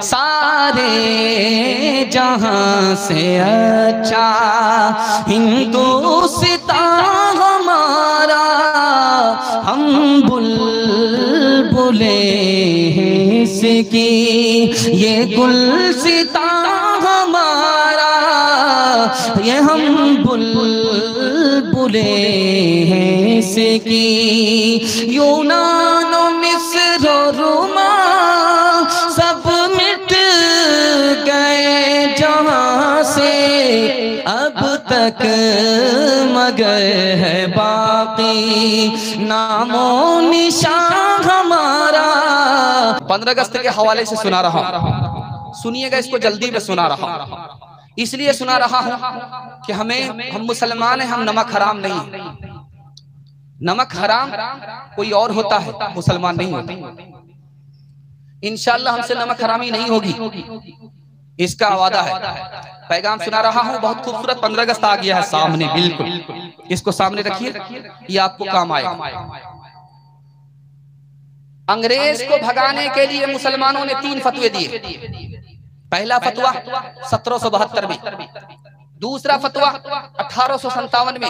सारे जहां से अच्छा हिंदुस्तान हमारा, हम बुलबुले हैं इसकी, ये गुलसितां हमारा, ये हम बुलबुले हैं इसकी। यूनान मिस्र रोमा सब मिट गए जहां से, अब तक मगर है बाकी नामो निशान हमारा। 15 अगस्त के हवाले से सुना रहा हूं, सुनिएगा, इसको जल्दी में सुना रहा हूं। इसलिए सुना रहा हूं कि हम मुसलमान हैं, हम नमक हराम नहीं। नमक हराम कोई और होता है, मुसलमान नहीं होता। इंशाअल्लाह हमसे नमक हरामी नहीं होगी, इसका वादा है। पैगाम सुना रहा हूं, बहुत खूबसूरत। 15 अगस्त आ गया है सामने, बिल्कुल इसको सामने रखिए, ये आपको काम आएगा। अंग्रेज को भगाने के लिए मुसलमानों ने 3 फतवे दिए। पहला फतवा 1772 में, दूसरा फतवा 1857 में,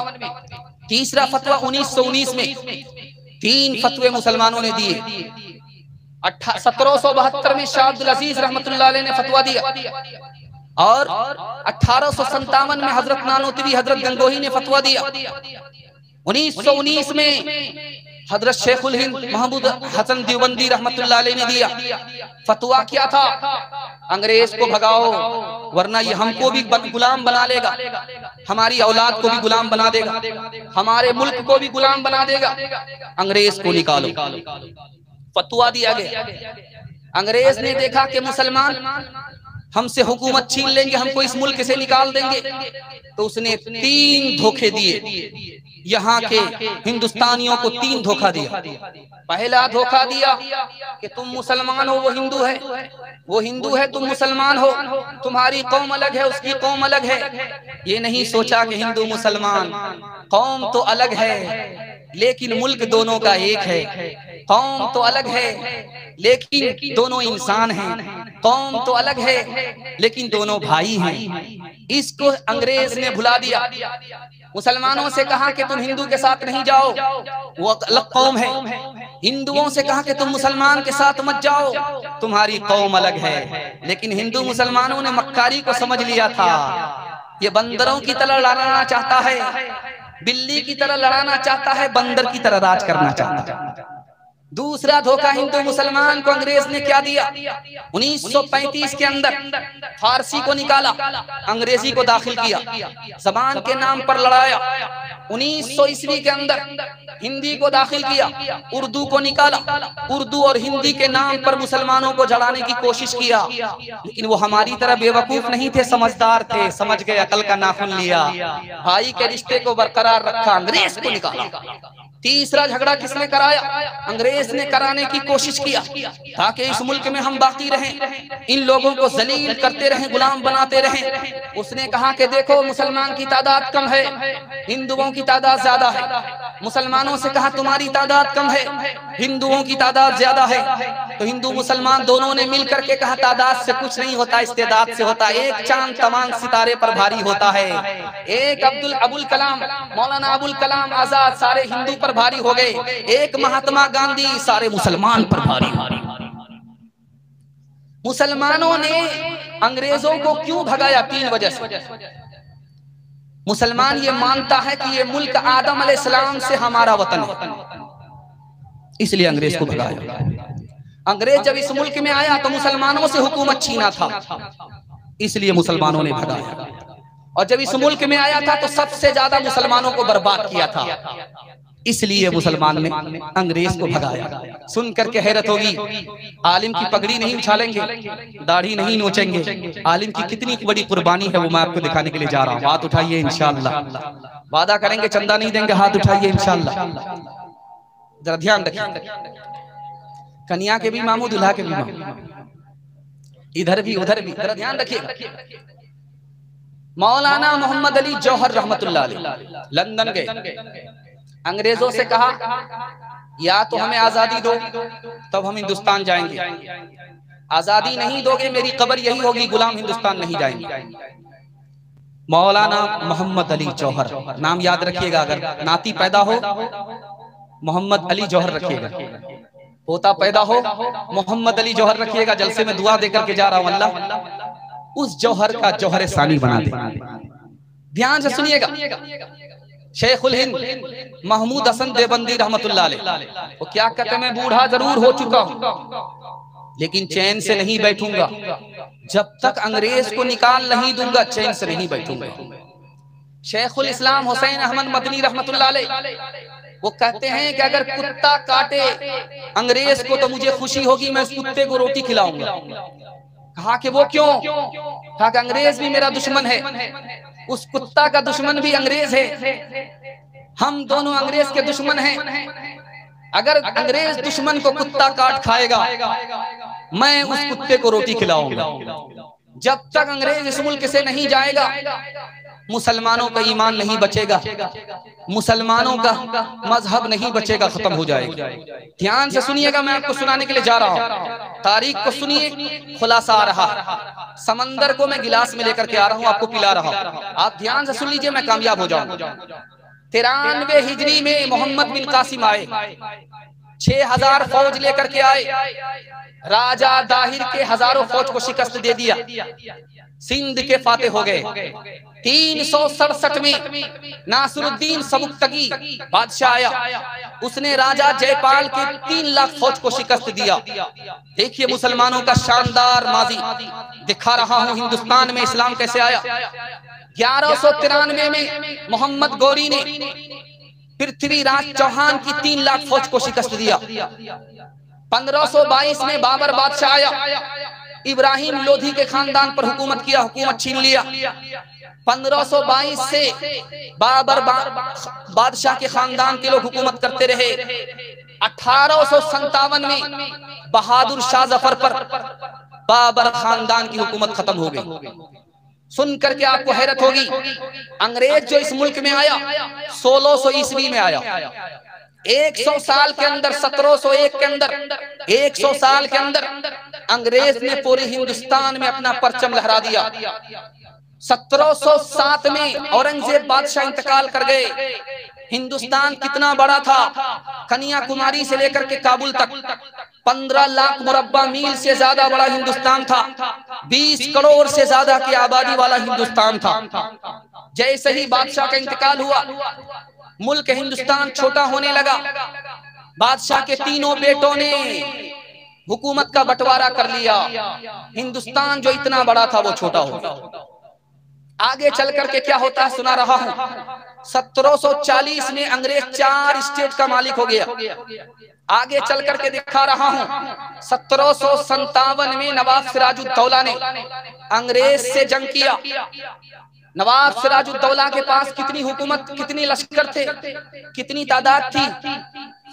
तीसरा फतवा 1919 में। 3 फतवे मुसलमानों ने दिए। 1772 में शाह अब्दुल अजीज रहमतुल्लाह अलैह ने फतवा दिया, और 1857 में हजरत नानोतवी हजरत गंगोही ने फतवा दिया। 1919 में हजरत शेखुल हिंद महमूद हसन देवबंदी रहमतुल्लाह अलैह ने दिया। फतवा क्या था? अंग्रेज को भगाओ, वरना ये हमको भी गुलाम बना लेगा, हमारी औलाद को भी गुलाम बना देगा, हमारे मुल्क को भी गुलाम बना देगा, अंग्रेज को निकालो। फतवा दिया गया। अंग्रेज ने देखा कि मुसलमान हमसे हुकूमत छीन लेंगे, हमको इस मुल्क से निकाल देंगे, तो उसने 3 धोखे दिए। यहाँ के हिंदुस्तानियों को 3 धोखा दिया। पहला धोखा दिया कि तुम मुसलमान हो, वो हिंदू है, वो हिंदू है, तुम मुसलमान हो, तुम्हारी कौम अलग है, उसकी कौम अलग है। ये नहीं सोचा कि हिंदू मुसलमान कौम तो अलग है, लेकिन मुल्क दोनों का एक है। कौम तो अलग है, लेकिन दोनों इंसान हैं। कौम तो अलग है, लेकिन दोनों भाई हैं। इसको अंग्रेज ने भुला दिया। मुसलमानों से कहा कि तुम हिंदू के साथ नहीं जाओ, वो अलग कौम है। हिंदुओं से कहा कि तुम मुसलमान के साथ मत जाओ, तुम्हारी कौम अलग है। लेकिन हिंदू मुसलमानों ने मक्कारी को समझ लिया था। ये बंदरों की तरह लड़ाना चाहता है, बिल्ली की तरह लड़ाना चाहता है, बंदर की तरह राज करना चाहता है। दूसरा धोखा हिंदू मुसलमान को अंग्रेज ने क्या दिया? 1935 के अंदर फारसी को निकाला, अंग्रेजी को दाखिल किया, जबान के नाम पर लड़ाया। 1900 ईस्वी के अंदर हिंदी को दाखिल किया, उर्दू को निकाला, उर्दू और हिंदी के नाम पर मुसलमानों को जलाने की कोशिश किया। लेकिन वो हमारी तरह बेवकूफ नहीं थे, समझदार थे, समझ गए, अकल का नाखून लिया, भाई के रिश्ते को बरकरार रखा, अंग्रेज को निकाला। तीसरा झगड़ा किसने कराया? अंग्रेज ने कराने की कोशिश किया, ताकि इस मुल्क में हम बाकी रहें, इन लोगों को जलील करते रहें, गुलाम बनाते रहें। उसने कहा कि देखो, मुसलमान की तादाद कम है, हिंदुओं की तादाद ज्यादा है। मुसलमानों से कहा तुम्हारी तादाद कम है, हिंदुओं की तादाद ज्यादा है। तो हिंदू मुसलमान दोनों ने मिलकर के कहा तादाद से कुछ नहीं होता, इस्तेदाद से होता है। एक चांद तमाम सितारे पर भारी होता है। एक अबुल कलाम, मौलाना अबुल कलाम आजाद सारे हिंदू पर भारी हो गए, एक महात्मा गांधी सारे मुसलमान पर भारी। मुसलमानों ने अंग्रेजों को क्यों भगाया? 3 वजह से। मुसलमान ये मानता है कि ये मुल्क आदम अलैहिस्सलाम से हमारा वतन है, इसलिए अंग्रेज को भगाया। अंग्रेज जब इस मुल्क में आया तो मुसलमानों से हुकूमत छीना था, इसलिए मुसलमानों ने भगाया। और जब इस मुल्क में आया था तो सबसे ज्यादा मुसलमानों को बर्बाद किया था, इसलिए मुसलमान ने अंग्रेज को भगाया। सुन करके हैरत होगी, आलिम की पगड़ी नहीं उछालेंगे, दाढ़ी नहीं नोचेंगे, आलिम की कितनी बड़ी कुर्बानी है वो मैं आपको दिखाने के लिए जा रहा हूँ। हाथ उठाइए इंशाअल्लाह, वादा करेंगे चंदा नहीं देंगे, हाथ उठाइए इंशाअल्लाह। जरा ध्यान रखिए, कन्या के भी मामू, दूल्हा के भी मामू, इधर भी उधर भी, जरा ध्यान रखिए। मौलाना मोहम्मद अली जौहर रहमतुल्लाह अलैह लंदन गए, अंग्रेजों से कहा या तो हमें आजादी दो तब हम हिंदुस्तान जाएंगे, आजादी नहीं दोगे मेरी कब्र यही होगी, गुलाम हिंदुस्तान नहीं जाएंगे। मौलाना मोहम्मद अली जौहर, नाम याद रखिएगा, अगर नाती पैदा हो मोहम्मद अली जौहर रखिएगा, पोता पैदा हो मोहम्मद अली जौहर रखिएगा। जलसे में दुआ देकर के जा रहा हूं, अल्लाह उस जौहर का जौहर सानी बना दे। ध्यान से सुनिएगा, शेखुल हिंद महमूद हसन देवबंदी रहमतुल्लाह अलैह वो क्या कहते हैं, मैं बूढ़ा जरूर हो चुका हूं लेकिन चैन से नहीं बैठूंगा, जब तक अंग्रेज को निकाल नहीं दूंगा चैन से नहीं बैठूंगा। शेखुल इस्लाम हुसैन अहमद मदनी रहमतुल्लाह अलैह वो कहते हैं कि अगर कुत्ता काटे अंग्रेज को तो मुझे खुशी होगी, मैं उस कुत्ते को रोटी खिलाऊंगा। कहा कि वो क्यों? कहा कि अंग्रेज भी मेरा दुश्मन है, उस कुत्ता का दुश्मन भी अंग्रेज है, हम दोनों अंग्रेज के दुश्मन हैं। अगर अंग्रेज दुश्मन को कुत्ता काट खाएगा मैं उस कुत्ते को रोटी खिलाऊंगा। जब तक अंग्रेज इस मुल्क से नहीं जाएगा मुसलमानों का ईमान नहीं बचेगा, मुसलमानों का मजहब नहीं बचेगा, खत्म हो जाएगा। ध्यान से सुनिएगा, मैं आपको सुनाने के लिए जा रहा हूँ, तारीख को सुनिए, खुलासा आ रहा। समंदर को मैं गिलास में लेकर के आ रहा हूँ, आपको पिला रहा हूँ, आप ध्यान से सुन लीजिए, मैं कामयाब हो जाऊंगा। 93 हिजरी में मोहम्मद बिन कासिम आए, 6000 फौज लेकर के आए, राजा दाहिर के हजारों फौज को शिकस्त दे दिया, सिंध के फातेह हो गए। 367 में नासिरुद्दीन सबुक्तगी बादशाह आया, उसने राजा जयपाल के 3 लाख फौज को शिकस्त दिया। देखिए मुसलमानों का शानदार माजी दिखा रहा हूं, हिंदुस्तान में इस्लाम कैसे आया। 1193 में मोहम्मद गौरी ने पृथ्वीराज चौहान की 3 लाख फौज को शिकस्त दिया। 1522 में बाबर बादशाह आया, इब्राहिम लोधी के खानदान पर हुकूमत किया, हुकूमत छीन लिया। 1522 से बाबर बादशाह के खानदान के लोग हुकूमत करते रहे। 1857 में बहादुर शाह जफर पर बाबर खानदान की हुकूमत खत्म हो गई। सुन करके आपको हैरत होगी, अंग्रेज जो इस मुल्क में आया 1600 ईस्वी में आया, 100 साल के अंदर, 1701 के अंदर, 100 साल के अंदर अंग्रेज ने पूरे हिंदुस्तान में अपना परचम लहरा दिया। 1707 में औरंगजेब बादशाह इंतकाल कर गए। हिंदुस्तान कितना बड़ा था, कन्याकुमारी से लेकर के काबुल तक 15 लाख मुरब्बा मील से ज्यादा बड़ा हिंदुस्तान था, 20 करोड़ से ज्यादा की आबादी वाला हिंदुस्तान था। जैसे ही बादशाह का इंतकाल हुआ मुल्क हिंदुस्तान छोटा होने लगा। बादशाह के तीनों बेटों ने हुकूमत का बंटवारा कर लिया, हिंदुस्तान जो इतना बड़ा था वो छोटा हो गया। आगे चल करके क्या होता है सुना रहा हूं। 1740 में अंग्रेज 4 स्टेट का मालिक हो गया। आगे चल करके दिखा रहा हूं 1757 में नवाब सिराजुद्दौला ने अंग्रेज से जंग किया। नवाब सिराजुद्दौला के पास कितनी हुकूमत, कितनी लश्कर थे, कितनी तादाद थी?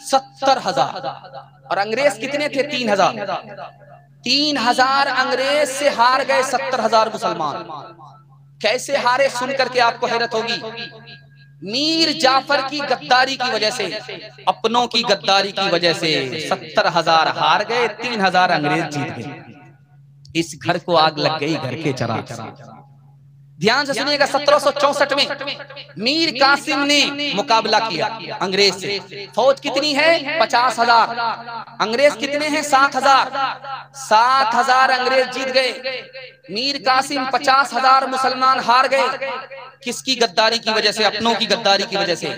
70,000 और अंग्रेज कितने थे? 3,000। 3,000 अंग्रेज से हार गए 70,000 मुसलमान। कैसे हारे सुन करके आपको हैरत होगी। मीर जाफर की गद्दारी की वजह से, अपनों की गद्दारी की वजह से 70,000 हार गए, 3,000 अंग्रेज जीत गए। इस घर को आग लग गई, घर के चराग से। ध्यान से सुनिएगा, 1764 में मीर कासिम ने मुकाबला किया अंग्रेज से। फौज कितनी है? 50,000। अंग्रेज कितने हैं? 7,000। 7,000 अंग्रेज जीत गए, मीर कासिम 50,000 मुसलमान हार गए। किसकी गद्दारी की वजह से? अपनों की गद्दारी की वजह से,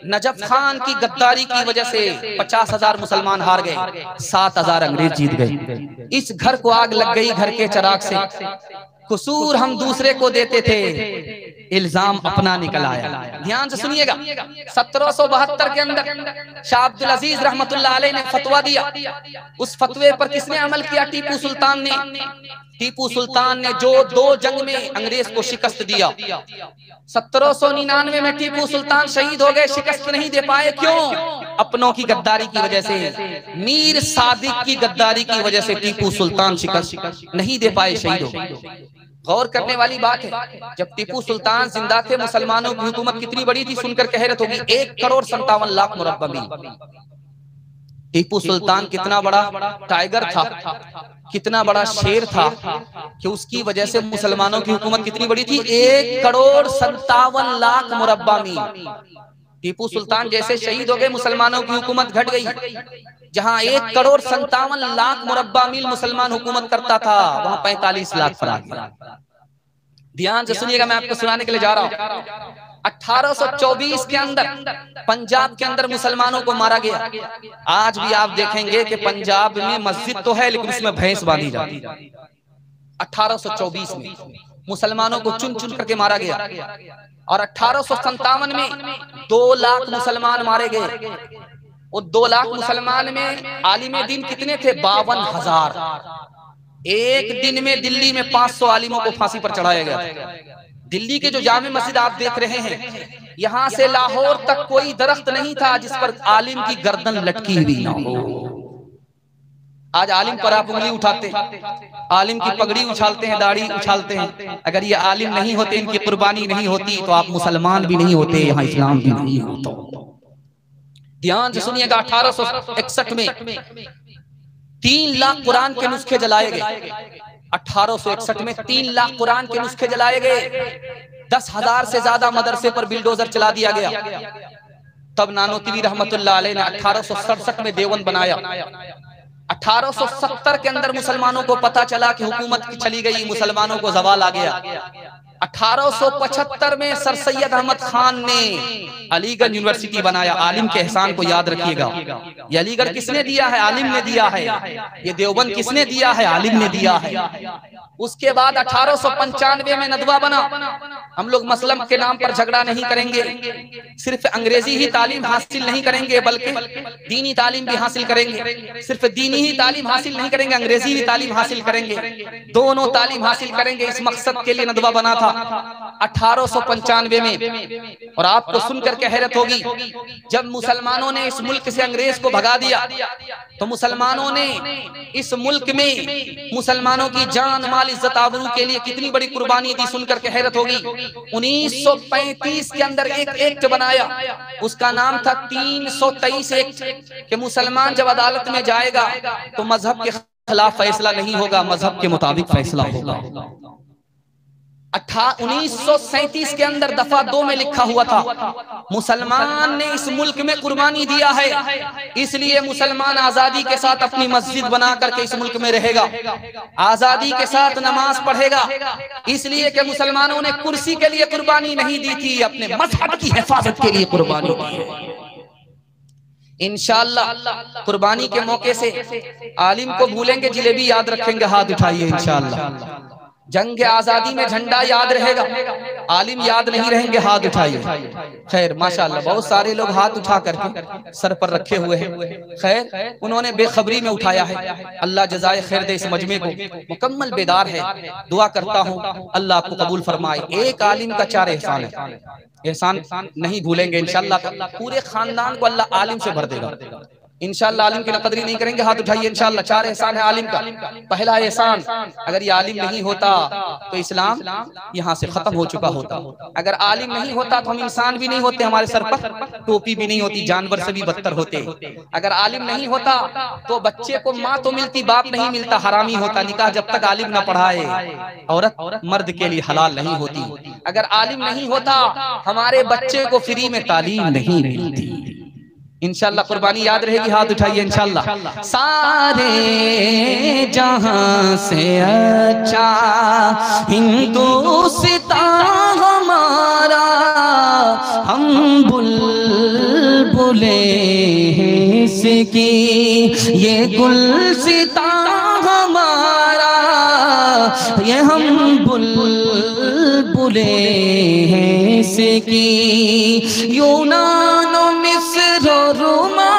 नजफ खान की गद्दारी की वजह से 50,000 मुसलमान हार गए, 7,000 अंग्रेज जीत गए। इस घर को आग लग गई, घर के चराग से। कसूर हम दूसरे को देते थे, इल्जाम अपना निकल आया। ध्यान से सुनिएगा, 1772 के अंदर शाह अब्दुल अजीज रहमतुल्लाह अलैह ने फतवा दिया। उस फतवे पर किसने अमल किया? टीपू सुल्तान ने। टीपू सुल्तान ने जो 2 जंग में अंग्रेज को शिकस्त दिया। 1799 में टीपू सुल्तान शहीद हो गए, शिकस्त नहीं दे पाए। क्यों? अपनों की गद्दारी की वजह से, मीर सादिक की गद्दारी की वजह से टीपू सुल्तान शिकस्त नहीं दे पाए, शहीद हो गए। गौर करने वाली बात है, जब टीपू सुल्तान जिंदा थे मुसलमानों की हुकूमत कितनी बड़ी थी सुनकर हैरत होगी। 1,57,00,000 मुरब्बा मील। टीपू सुल्तान कितना बड़ा टाइगर था, कितना बड़ा शेर था कि उसकी वजह से मुसलमानों की हुकूमत कितनी बड़ी थी, 1,57,00,000 मुरब्बा मील। टीपू सुल्तान जैसे शहीद हो गए, मुसलमानों की हुकूमत घट गई। जहां 1,57,00,000 मुरब्बा मील मुसलमान हुकूमत करता था, वहां 45 लाख पर आ गया। ध्यान से सुनिएगा, मैं आपको सुनाने के लिए जा रहा हूं। 1824 के अंदर पंजाब के अंदर मुसलमानों को मारा गया। आज भी आप देखेंगे कि पंजाब में मस्जिद तो है लेकिन उसमें भैंस बांधी जाती। 1824 में मुसलमानों को चुन चुन करके मारा गया। और 1857 में 2 लाख मुसलमान मारे गए। वो 2 लाख मुसलमान में आलिम दीन कितने थे? 52,000। एक दिन में दिल्ली में 500 आलिमों को फांसी पर चढ़ाया गया। दिल्ली के जो जामे मस्जिद आप देख रहे हैं, यहां से लाहौर तक कोई दरख्त नहीं था जिस पर आलिम की गर्दन लटकी हुई ना हो। आज आलिम पर आप उंगली उठाते हैं, आलिम की पगड़ी उछालते हैं, दाढ़ी उछालते हैं। अगर ये आलिम नहीं होते, इनकी कुर्बानी नहीं होती, तो आप मुसलमान भी नहीं होते, यहाँ इस्लाम भी नहीं होता। ध्यान से सुनिएगा, 1861 में 3 लाख कुरान के नुस्खे जलाए गए। 1861 में 3 लाख कुरान के नुस्खे जलाए गए। 10,000 से ज्यादा मदरसे पर बिल्डोजर चला दिया गया। तब नानोतवी रहमतुल्लाह अलैह ने 1867 में देवबंद बनाया। 1870 के अंदर मुसलमानों को पता चला कि हुकूमत चली गई, मुसलमानों को जवाल आ गया। 1875 में सर सैयद अहमद खान ने अलीगढ़ यूनिवर्सिटी बनाया। आलिम के एहसान को याद रखिएगा। ये अलीगढ़ किसने दिया है? आलिम ने दिया है। ये देवबंद किसने दिया है? आलिम ने दिया है। उसके बाद 1895 में नदवा बना। हम लोग मसलम के नाम पर झगड़ा नहीं करेंगे, सिर्फ अंग्रेजी ही तालीम हासिल नहीं करेंगे बल्कि दीनी तालीम भी हासिल करेंगे। सिर्फ दीनी ही तालीम हासिल नहीं करेंगे, अंग्रेजी भी तालीम हासिल करेंगे, दोनों तालीम हासिल करेंगे। इस मकसद के लिए नदवा बना था 1895 में। और आपको सुनकर के हैरत होगी, जब मुसलमानों ने इस मुल्क से अंग्रेज को भगा दिया तो मुसलमानों ने इस मुल्क में मुसलमानों की जान माल इज्जत आबरू के लिए कितनी बड़ी कुर्बानी दी, सुनकर के हैरत होगी। 1935 के अंदर एक एक्ट बनाया, उसका नाम था 323 एक्ट, कि मुसलमान जब अदालत में जाएगा तो मजहब के खिलाफ फैसला नहीं होगा, मजहब के मुताबिक फैसला होगा। 1937 के अंदर दफा 2 में लिखा हुआ था, मुसलमान ने इस मुल्क में कुर्बानी दिया है, इसलिए मुसलमान आजादी के साथ अपनी मस्जिद बना करके इस मुल्क में रहेगा, आजादी के साथ नमाज पढ़ेगा, इसलिए कि मुसलमानों ने कुर्सी के लिए कुर्बानी नहीं दी थी, अपने मजहब की हिफाजत के लिए कुर्बानी दी है। इंशाअल्लाह कुर्बानी के मौके से आलिम को भूलेंगे, जिलेबी याद रखेंगे, हाथ उठाइए इंशाअल्लाह। जंग आजादी में झंडा याद रहेगा, आलिम याद नहीं रहेंगे, हाथ उठाइए। खैर माशाअल्लाह बहुत सारे लोग हाथ उठा करके सर पर रखे हुए हैं। खैर उन्होंने बेखबरी में उठाया है, अल्लाह जज़ाए खैर दे। इस मजमे को मुकम्मल बेदार है, दुआ करता हूँ अल्लाह आपको कबूल फरमाए। एक आलिम का 4 एहसान है, एहसान नहीं भूलेंगे इंशाअल्लाह। पूरे खानदान को अल्लाह आलिम से भर देगा इंशाअल्लाह। आलिम की नकदरी नहीं करेंगे, हाथ उठाइए इंशाअल्लाह। 4 एहसान है आलिम का। पहला एहसान, अगर ये आलिम नहीं होता तो इस्लाम यहाँ से खत्म हो चुका होता। अगर आलिम नहीं होता तो हम इंसान भी नहीं होते, हमारे सर पर टोपी भी नहीं होती, जानवर से भी बदतर होते। अगर आलिम नहीं होता तो बच्चे को माँ तो मिलती, बाप नहीं मिलता, हरामी होता। निकाह जब तक आलिम न पढ़ाए औरत मर्द के लिए हलाल नहीं होती। अगर आलिम नहीं होता हमारे बच्चे को फ्री में तालीम नहीं मिलती। इंशाअल्लाह कुर्बानी याद रहेगी, हाथ उठाइए इंशाअल्लाह। सारे जहां से अच्छा हिंदुस्तान हमारा, हम बुलबुले इसकी, ये गुलसितां हमारा, ये हम बुलबुले इसकी। यूनान मिस्र रोमा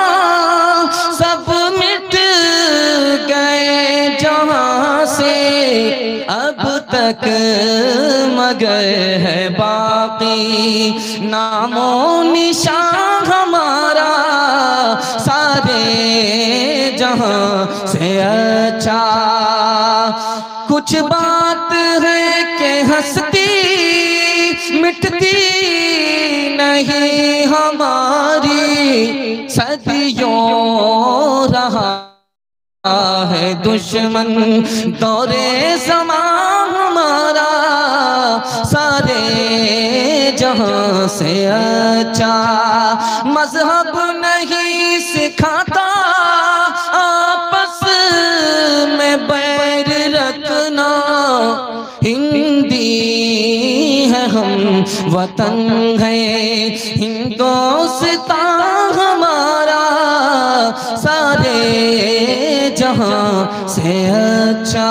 सब मिट गए जहां से, अब तक मगर है बाकी नामो निशान हमारा। सारे जहां से अच्छा कुछ बात है कि हंसती मिटती नहीं हमारी सदियों रहा है दुश्मन दौरे समा हमारा सारे जहां से अच्छा मजहब नहीं सिखाता आपस में बैर रखना हिंदी है हम वतन है हिंदुस्तान हमारा सारे जहां से अच्छा